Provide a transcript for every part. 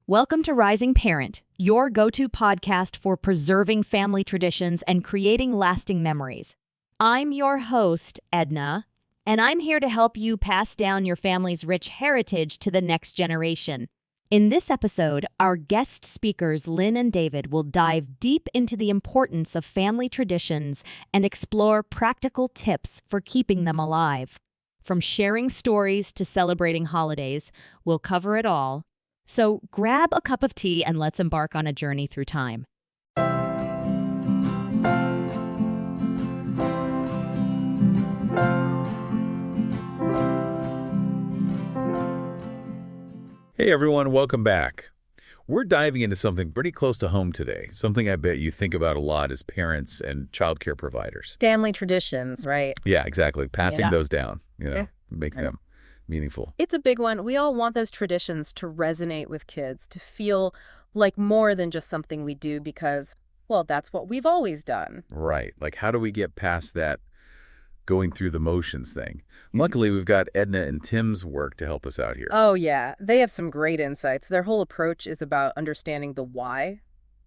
Welcome to Rising Parent, your go-to podcast for preserving family traditions and creating lasting memories. I'm your host, Edna, and I'm here to help you pass down your family's rich heritage to the next generation. In this episode, our guest speakers Lynn and David will dive deep into the importance of family traditions and explore practical tips for keeping them alive. From sharing stories to celebrating holidays, we'll cover it all. So grab a cup of tea and let's embark on a journey through time. Hey everyone, welcome back. We're diving into something pretty close to home today, something I bet you think about a lot as parents and childcare providers. Family traditions, right? Yeah, exactly. Passing those down, making them meaningful. It's a big one. We all want those traditions to resonate with kids, to feel like more than just something we do because, well, that's what we've always done. Right. Like, how do we get past that going through the motions thing? Luckily, we've got Edna and Tim's work to help us out here. Oh, yeah. They have some great insights. Their whole approach is about understanding the why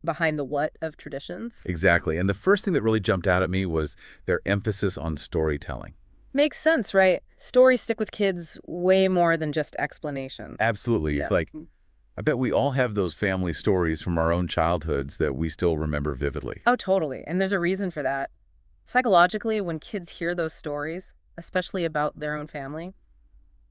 behind the what of traditions. Exactly. And the first thing that really jumped out at me was their emphasis on storytelling. Makes sense, right? Stories stick with kids way more than just explanations. Absolutely. Yeah. It's like, I bet we all have those family stories from our own childhoods that we still remember vividly. Oh, totally. And there's a reason for that. Psychologically, when kids hear those stories, especially about their own family,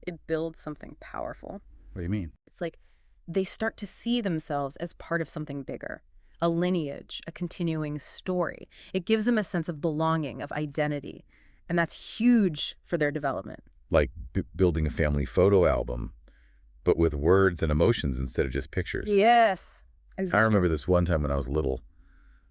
it builds something powerful. What do you mean? It's like they start to see themselves as part of something bigger, a lineage, a continuing story. It gives them a sense of belonging, of identity. And that's huge for their development. Like building a family photo album, but with words and emotions instead of just pictures. Yes. I remember this one time when I was little,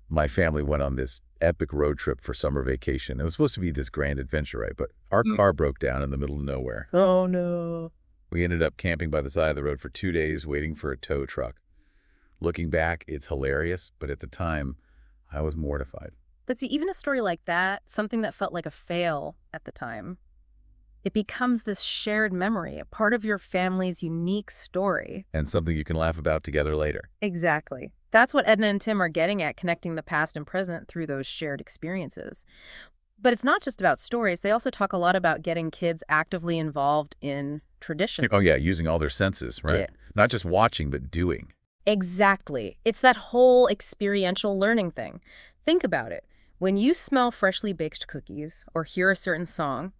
my family went on this epic road trip for summer vacation. It was supposed to be this grand adventure, right? But our car broke down in the middle of nowhere. Oh, no. We ended up camping by the side of the road for 2 days, waiting for a tow truck. Looking back, it's hilarious, but at the time, I was mortified. But see, even a story like that, something that felt like a fail at the time, it becomes this shared memory, a part of your family's unique story. And something you can laugh about together later. Exactly. That's what Edna and Tim are getting at, connecting the past and present through those shared experiences. But it's not just about stories. They also talk a lot about getting kids actively involved in tradition. Oh, yeah, using all their senses, right? Yeah. Not just watching, but doing. Exactly. It's that whole experiential learning thing. Think about it. When you smell freshly baked cookies or hear a certain song,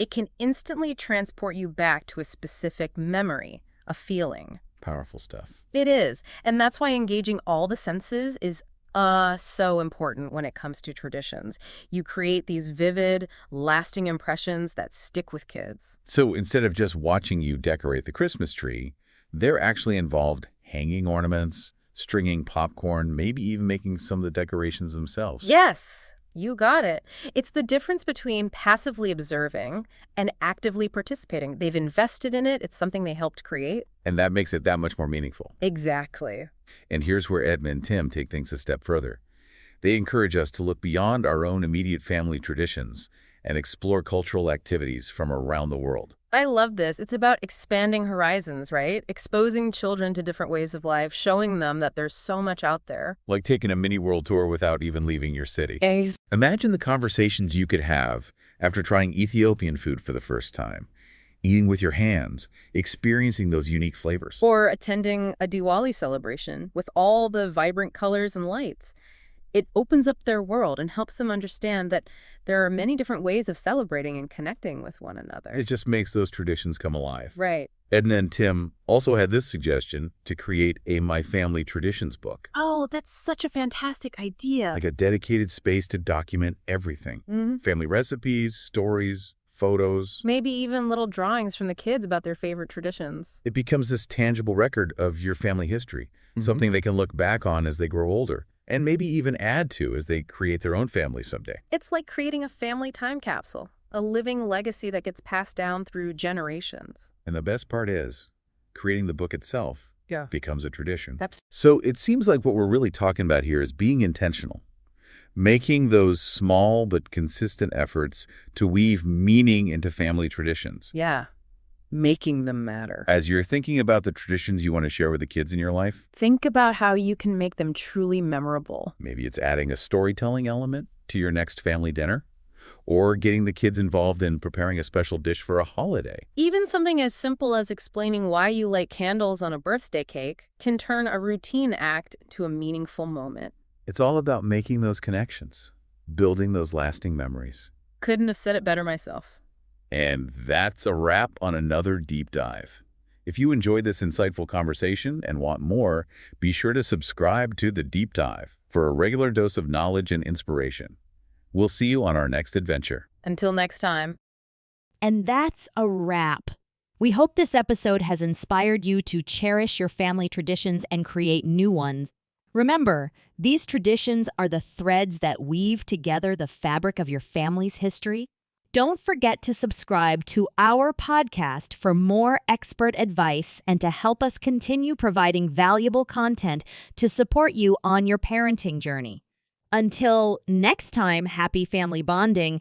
it can instantly transport you back to a specific memory, a feeling. Powerful stuff. It is. And that's why engaging all the senses is so important when it comes to traditions. You create these vivid, lasting impressions that stick with kids. So instead of just watching you decorate the Christmas tree, they're actually involved hanging ornaments, stringing popcorn, maybe even making some of the decorations themselves. Yes, you got it. It's the difference between passively observing and actively participating. They've invested in it. It's something they helped create. And that makes it that much more meaningful. Exactly. And here's where Edna and Tim take things a step further. They encourage us to look beyond our own immediate family traditions and explore cultural activities from around the world. I love this. It's about expanding horizons, right? Exposing children to different ways of life, showing them that there's so much out there. Like taking a mini world tour without even leaving your city. Imagine the conversations you could have after trying Ethiopian food for the first time, eating with your hands, experiencing those unique flavors. Or attending a Diwali celebration with all the vibrant colors and lights. It opens up their world and helps them understand that there are many different ways of celebrating and connecting with one another. It just makes those traditions come alive. Right. Edna and Tim also had this suggestion to create a My Family Traditions book. Oh, that's such a fantastic idea. Like a dedicated space to document everything. Mm-hmm. Family recipes, stories, photos. Maybe even little drawings from the kids about their favorite traditions. It becomes this tangible record of your family history, something they can look back on as they grow older, and maybe even add to as they create their own family someday. It's like creating a family time capsule, a living legacy that gets passed down through generations. And the best part is, creating the book itself Yeah. becomes a tradition. That's So it seems like what we're really talking about here is being intentional, making those small but consistent efforts to weave meaning into family traditions. Yeah. making them matter. As you're thinking about the traditions you want to share with the kids in your life, Think about how you can make them truly memorable. maybe it's adding a storytelling element to your next family dinner, or getting the kids involved in preparing a special dish for a holiday. Even something as simple as explaining why you light candles on a birthday cake can turn a routine act to a meaningful moment. It's all about making those connections, building those lasting memories. Couldn't have said it better myself. And that's a wrap on another deep dive. If you enjoyed this insightful conversation and want more, be sure to subscribe to The Deep Dive for a regular dose of knowledge and inspiration. We'll see you on our next adventure. Until next time. And that's a wrap. We hope this episode has inspired you to cherish your family traditions and create new ones. Remember, these traditions are the threads that weave together the fabric of your family's history. Don't forget to subscribe to our podcast for more expert advice and to help us continue providing valuable content to support you on your parenting journey. Until next time, happy family bonding.